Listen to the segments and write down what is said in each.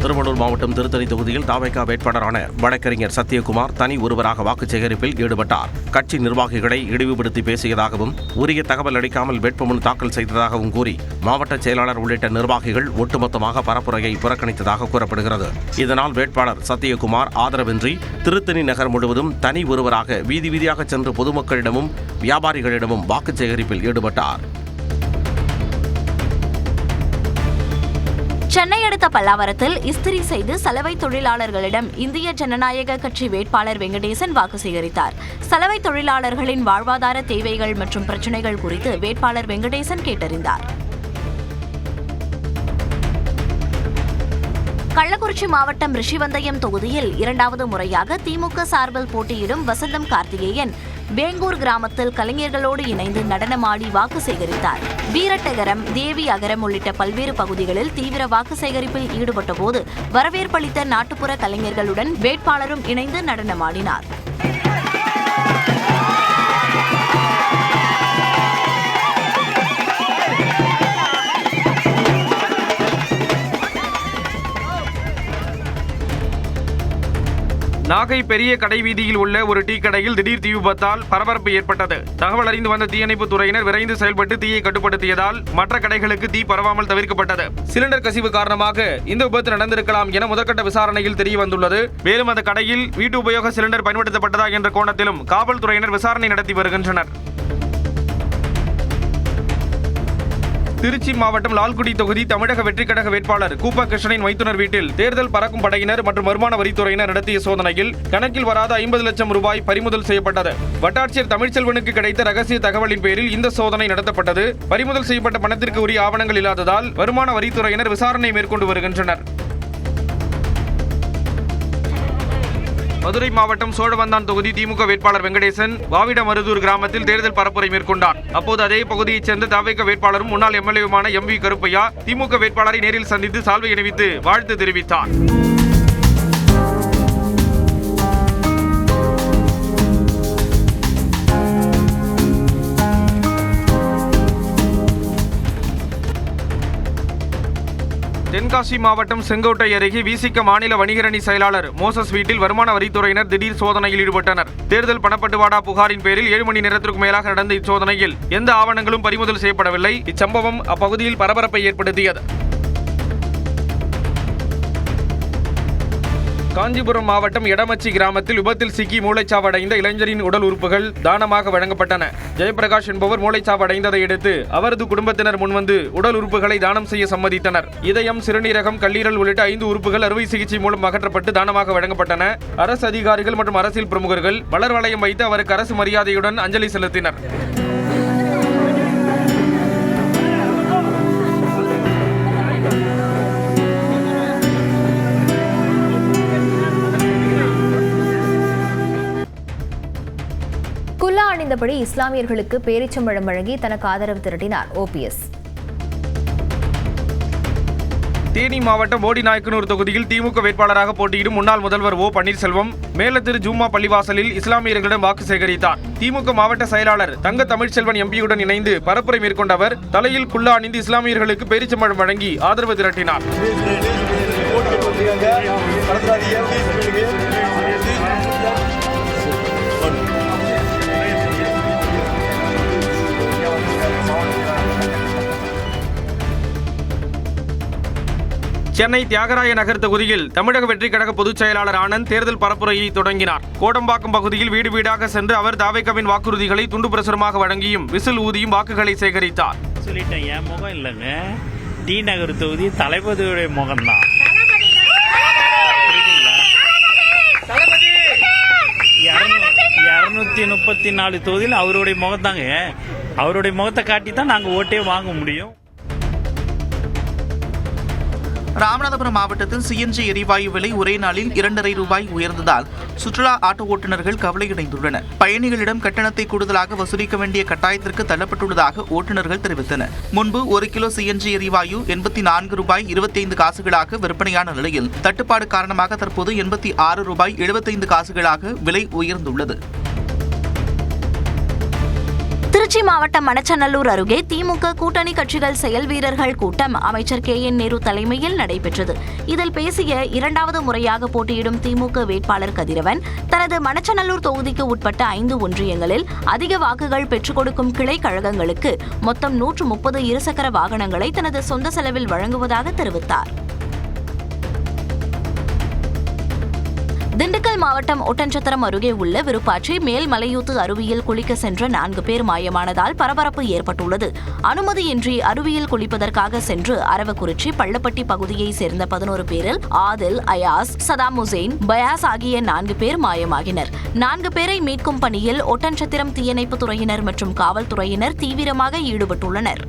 திருவள்ளூர் மாவட்டம் திருத்தணி தொகுதியில் தவேக வேட்பாளரான வழக்கறிஞர் சத்யகுமார் தனி ஒருவராக வாக்கு சேகரிப்பில் ஈடுபட்டார். கட்சி நிர்வாகிகளை இழிவுபடுத்தி பேசியதாகவும் உரிய தகவல் அளிக்காமல் வேட்புமனு தாக்கல் செய்ததாகவும் கூறி மாவட்ட செயலாளர் உள்ளிட்ட நிர்வாகிகள் ஒட்டுமொத்தமாக பரப்புரையை புறக்கணித்ததாக கூறப்படுகிறது. இதனால் வேட்பாளர் சத்யகுமார் ஆதரவின்றி திருத்தணி நகர் முழுவதும் தனி ஒருவராக வீதி வீதியாக சென்று பொதுமக்களிடமும் வியாபாரிகளிடமும் வாக்கு சேகரிப்பில் ஈடுபட்டார். சென்னை அடுத்த பல்லாவரத்தில் இஸ்திரி செய்து சலவை தொழிலாளர்களிடம் இந்திய ஜனநாயக கட்சி வேட்பாளர் வெங்கடேசன் வாக்கு சேகரித்தார். சலவை தொழிலாளர்களின் வாழ்வாதார தேவைகள் மற்றும் பிரச்சினைகள் குறித்து வேட்பாளர் வெங்கடேசன் கேட்டறிந்தார். கள்ளக்குறிச்சி மாவட்டம் ரிஷிவந்தயம் தொகுதியில் இரண்டாவது முறையாக திமுக சார்பில் போட்டியிடும் வசந்தம் கார்த்திகேயன் வேங்கூர் கிராமத்தில் கலைஞர்களோடு இணைந்து நடனமாடி வாக்கு சேகரித்தார். வீரட்டகரம், தேவி அகரம் உள்ளிட்ட பல்வேறு பகுதிகளில் தீவிர வாக்கு சேகரிப்பில் ஈடுபட்டபோது வரவேற்பளித்த நாட்டுப்புற கலைஞர்களுடன் வேட்பாளரும் இணைந்து நடனமாடினார். நாகை பெரிய கடை வீதியில் உள்ள ஒரு டீ கடையில் திடீர் தீ விபத்தால் பரபரப்பு ஏற்பட்டது. தகவல் அறிந்து வந்த தீயணைப்பு துறையினர் விரைந்து செயல்பட்டு தீயை கட்டுப்படுத்தியதால் மற்ற கடைகளுக்கு தீ பரவாமல் தவிர்க்கப்பட்டது. சிலிண்டர் கசிவு காரணமாக இந்த விபத்து நடந்திருக்கலாம் என முதற்கட்ட விசாரணையில் தெரிய வந்துள்ளது. மேலும் அந்த கடையில் வீட்டு உபயோக சிலிண்டர் பயன்படுத்தப்பட்டதா என்ற கோணத்திலும் காவல்துறையினர் விசாரணை நடத்தி வருகின்றனர். திருச்சி மாவட்டம் லால்குடி தொகுதி தமிழக வெற்றிக் கழக வேட்பாளர் கூப்பா கிருஷ்ணனின் மைத்துனர் வீட்டில் தேர்தல் பறக்கும் படையினர் மற்றும் வருமான வரித்துறையினர் நடத்திய சோதனையில் கணக்கில் வராத 50 லட்சம் ரூபாய் பறிமுதல் செய்யப்பட்டது. வட்டாட்சியர் தமிழ்ச்செல்வனுக்கு கிடைத்த ரகசிய தகவலின் பேரில் இந்த சோதனை நடத்தப்பட்டது. பறிமுதல் செய்யப்பட்ட பணத்திற்கு உரிய ஆவணங்கள் இல்லாததால் வருமான வரித்துறையினர் விசாரணை மேற்கொண்டு வருகின்றனர். மதுரை மாவட்டம் சோழவந்தான் தொகுதி திமுக வேட்பாளர் வெங்கடேசன் வாவிடமருதூர் கிராமத்தில் தேர்தல் பரப்புரை மேற்கொண்டார். அப்போது அதே பகுதியைச் சேர்ந்த தவேக வேட்பாளரும் முன்னாள் எம்எல்ஏவுமான எம் வி கருப்பையா திமுக வேட்பாளரை நேரில் சந்தித்து சால்வை அணிவித்து வாழ்த்து தெரிவித்தார். தென்காசி மாவட்டம் செங்கோட்டை அருகே விசிக மாநில வணிகரணி செயலாளர் மோசஸ் வீட்டில் வருமான வரித்துறையினர் திடீர் சோதனையில் ஈடுபட்டனர். தேர்தல் பணப்பட்டுவாடா புகாரின் பேரில் 7 மணி நேரத்திற்கு மேலாக நடந்த இச்சோதனையில் எந்த ஆவணங்களும் பறிமுதல் செய்யப்படவில்லை. இச்சம்பவம் அப்பகுதியில் பரபரப்பை ஏற்படுத்தியது. காஞ்சிபுரம் மாவட்டம் எடமச்சி கிராமத்தில் விபத்தில் சிக்கி மூளைச்சாவடைந்த இளைஞரின் உடல் உறுப்புகள் தானமாக வழங்கப்பட்டன. ஜெயபிரகாஷ் என்பவர் மூளைச்சாவடைந்ததை அடுத்து அவரது குடும்பத்தினர் முன்வந்து உடல் உறுப்புகளை தானம் செய்ய சம்மதித்தனர். இதயம், சிறுநீரகம், கல்லீரல் உள்ளிட்ட 5 உறுப்புகள் அறுவை சிகிச்சை மூலம் அகற்றப்பட்டு தானமாக வழங்கப்பட்டன. அரசு அதிகாரிகள் மற்றும் அரசியல் பிரமுகர்கள் மலர் வளையம் வைத்து அவருக்கு அரசு மரியாதையுடன் அஞ்சலி செலுத்தினர். குல்லா அணிந்தபடி இஸ்லாமியர்களுக்கு பேரீச்சம்பழம் வழங்கி தனக்கு ஆதரவு திரட்டினார் ஓபிஎஸ். தேனி மாவட்டம் போடிநாயக்கனூர் தொகுதியில் திமுக வேட்பாளராக போட்டியிடும் முன்னாள் முதல்வர் ஓ பன்னீர்செல்வம் மேலத்திரு ஜூம்மா பள்ளிவாசலில் இஸ்லாமியர்களிடம் வாக்கு சேகரித்தார். திமுக மாவட்ட செயலாளர் தங்க தமிழ்ச்செல்வன் எம்பியுடன் இணைந்து பரப்புரை மேற்கொண்ட அவர் தலையில் குல்லா அணிந்து இஸ்லாமியர்களுக்கு பேரீச்சம்பழம் வழங்கி ஆதரவு திரட்டினார். சென்னை தியாகராய நகர் தொகுதியில் தமிழக வெற்றிக் கழக பொதுச் செயலாளர் ஆனந்த் தேர்தல் பரப்புரையை தொடங்கினார். கோடம்பாக்கம் பகுதியில் வீடு வீடாக சென்று அவர் தவேகவின் வாக்குறுதிகளை துண்டு பிரசுரமாக வழங்கியும் விசில் ஊதியும் வாக்குகளை சேகரித்தார். சொல்லிட்டேன், என் முகம் இல்லைங்க, டி நகர் தொகுதி தளபதியுடைய முகம் தான். 234 தொகுதியில் அவருடைய முகம் தாங்க. அவருடைய முகத்தை காட்டி தான் நாங்கள் ஓட்டே வாங்க முடியும். ராமநாதபுரம் மாவட்டத்தில் சிஎன்ஜி எரிவாயு விலை ஒரே நாளில் 2.5 ரூபாய் உயர்ந்ததால் சுற்றுலா ஆட்டோ ஓட்டுநர்கள் கவலையடைந்துள்ளனர். பயணிகளிடம் கட்டணத்தை கூடுதலாக வசூலிக்க வேண்டிய கட்டாயத்திற்கு தள்ளப்பட்டுள்ளதாக ஓட்டுநர்கள் தெரிவித்தனர். முன்பு 1 கிலோ சிஎன்ஜி எரிவாயு 84 ரூபாய் 25 காசுகளாக விற்பனையான நிலையில் தட்டுப்பாடு காரணமாக தற்போது 86 ரூபாய் 75 காசுகளாக விலை உயர்ந்துள்ளது. திருச்சி மாவட்டம் மணச்சநல்லூர் அருகே திமுக கூட்டணி கட்சிகள் செயல் வீரர்கள் கூட்டம் அமைச்சர் KN நேரு தலைமையில் நடைபெற்றது. இதில் பேசிய இரண்டாவது முறையாக போட்டியிடும் திமுக வேட்பாளர் கதிரவன், தனது மணச்சநல்லூர் தொகுதிக்கு உட்பட்ட 5 ஒன்றியங்களில் அதிக வாக்குகள் பெற்றுக் கொடுக்கும் கிளை கழகங்களுக்கு மொத்தம் 130 இருசக்கர வாகனங்களை தனது சொந்த செலவில் வழங்குவதாக தெரிவித்தார். திண்டுக்கல் மாவட்டம் ஒட்டன்சத்திரம் அருகே உள்ள விருப்பாட்சி மேல்மலையூத்து அருவியில் குளிக்க சென்ற 4 பேர் மாயமானதால் பரபரப்பு ஏற்பட்டுள்ளது. அனுமதியின்றி அருவியில் குளிப்பதற்காக சென்று அரவக்குறிச்சி பள்ளப்பட்டி பகுதியைச் சேர்ந்த 11 பேரில் ஆதில், அயாஸ், சதாம் உசேன், பயாஸ் ஆகிய 4 பேர் மாயமாகினர். 4 பேரை மீட்கும் பணியில் ஒட்டன்சத்திரம் தீயணைப்புத் துறையினர் மற்றும் காவல்துறையினர் தீவிரமாக ஈடுபட்டுள்ளனர்.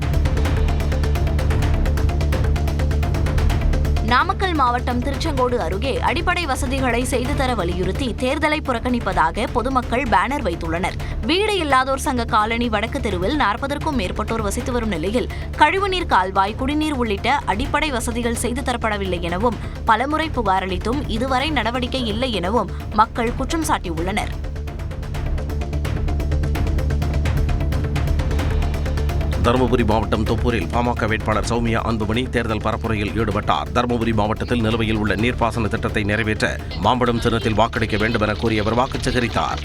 நாமக்கல் மாவட்டம் திருச்செங்கோடு அருகே அடிப்படை வசதிகளை செய்து தர வலியுறுத்தி தேர்தலை புறக்கணிப்பதாக பொதுமக்கள் பேனர் வைத்துள்ளனர். வீடு இல்லாதோர் சங்க காலனி வடக்கு தெருவில் 40க்கும் மேற்பட்டோர் வசித்து வரும் நிலையில் கழிவுநீர் கால்வாய், குடிநீர் உள்ளிட்ட அடிப்படை வசதிகள் செய்து தரப்படவில்லை எனவும் பலமுறை புகார் அளித்தும் இதுவரை நடவடிக்கை இல்லை எனவும் மக்கள் குற்றம் சாட்டியுள்ளனர். தருமபுரி மாவட்டம் தொப்பூரில் பாமக வேட்பாளர் சௌமியா அன்புமணி தேர்தல் பரப்புரையில் ஈடுபட்டார். தருமபுரி மாவட்டத்தில் நிலுவையில் உள்ள நீர்ப்பாசன திட்டத்தை நிறைவேற்ற மாம்பழம் சின்னத்தில் வாக்களிக்க வேண்டும் என கூறி அவர் வாக்கு சேகரித்தார்.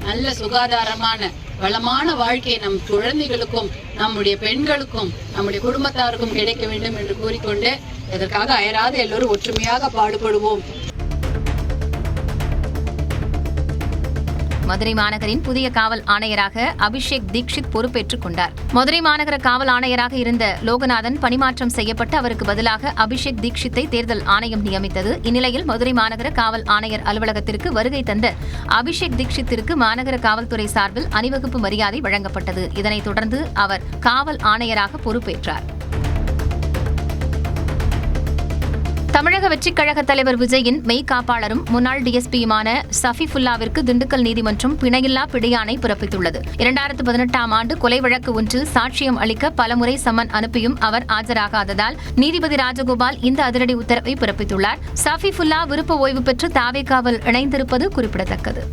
நல்ல சுகாதாரமான வளமான வாழ்க்கை நம் குழந்தைகளுக்கும் நம்முடைய பெண்களுக்கும் நம்முடைய குடும்பத்தாருக்கும் கிடைக்க வேண்டும் என்று கூறிக்கொண்டு இதற்காக அயராது எல்லோரும் ஒற்றுமையாக பாடுபடுவோம். மதுரை மாநகரின் புதிய காவல் ஆணையராக அபிஷேக் தீக்ஷித் பொறுப்பேற்றுக் கொண்டார். மதுரை மாநகர காவல் ஆணையராக இருந்த லோகநாதன் பணிமாற்றம் செய்யப்பட்டு அவருக்கு பதிலாக அபிஷேக் தீக்ஷித்தை தேர்தல் ஆணையம் நியமித்தது. இந்நிலையில் மதுரை மாநகர காவல் ஆணையர் அலுவலகத்திற்கு வருகை தந்த அபிஷேக் தீக்ஷித்திற்கு மாநகர காவல்துறை சார்பில் அணிவகுப்பு மரியாதை வழங்கப்பட்டது. இதனைத் தொடர்ந்து அவர் காவல் ஆணையராக பொறுப்பேற்றார். தமிழக வெற்றிக் கழக தலைவர் விஜயின் மெய்காப்பாளரும் முன்னாள் டிஎஸ்பியுமான சஃபிஃபுல்லாவிற்கு திண்டுக்கல் நீதிமன்றம் பிணையில்லா பிடியாணை பிறப்பித்துள்ளது. 2018ஆம் ஆண்டு கொலை வழக்கு ஒன்றில் சாட்சியம் அளிக்க பலமுறை சம்மன் அனுப்பியும் அவர் ஆஜராகாததால் நீதிபதி ராஜகோபால் இந்த அதிரடி உத்தரவை பிறப்பித்துள்ளார். சஃபிஃபுல்லா விருப்ப ஓய்வு பெற்று தாவேகாவில் இணைந்திருப்பது குறிப்பிடத்தக்கது.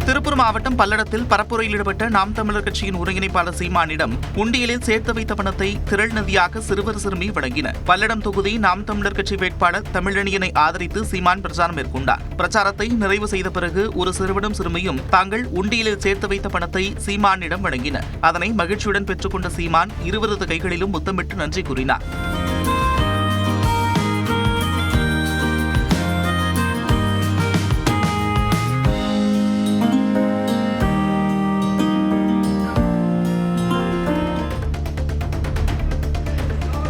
திருப்பூர் மாவட்டம் பல்லடத்தில் பரப்புரையில் ஈடுபட்ட நாம் தமிழர் கட்சியின் ஒருங்கிணைப்பாளர் சீமானிடம் உண்டியலில் சேர்த்து வைத்த பணத்தை திரள் நிதியாக சிறுவர் சிறுமி வழங்கினர். பல்லடம் தொகுதி நாம் தமிழர் கட்சி வேட்பாளர் தமிழனியனை ஆதரித்து சீமான் பிரச்சாரம் மேற்கொண்டார். பிரச்சாரத்தை நிறைவு செய்த பிறகு ஒரு சிறுவனும் சிறுமியும் தாங்கள் உண்டியலில் சேர்த்து வைத்த பணத்தை சீமானிடம் வழங்கினர். அதனை மகிழ்ச்சியுடன் பெற்றுக்கொண்ட சீமான் இருவரது கைகளிலும் முத்தமிட்டு நன்றி கூறினார்.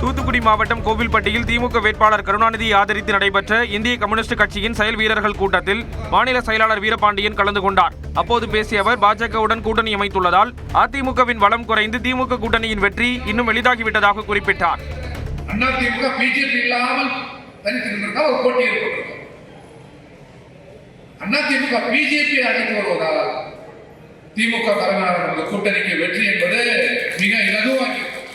தூத்துக்குடி மாவட்டம் கோவில்பட்டியில் திமுக வேட்பாளர் கருணாநிதியை ஆதரித்து நடைபெற்ற இந்திய கம்யூனிஸ்ட் கட்சியின் செயல் வீரர்கள் கூட்டத்தில் மாநில செயலாளர் வீரபாண்டியன் கலந்து கொண்டார். அப்போது பேசிய அவர் பாஜகவுடன் கூட்டணி அமைத்துள்ளதால் அதிமுகவின் வளம் குறைந்து திமுக கூட்டணியின் வெற்றி இன்னும் எளிதாகிவிட்டதாக குறிப்பிட்டார். அதிமுக பிஜேபி இல்லாமல் தனித்திருந்தால் ஒரு போட்டி ஏற்பட்டிருக்கும். அதிமுக பிஜேபி அழைத்து வருவதால் திமுக தலைமையான கூட்டணிக்கு வெற்றி என்பது மிக இலகுவாகி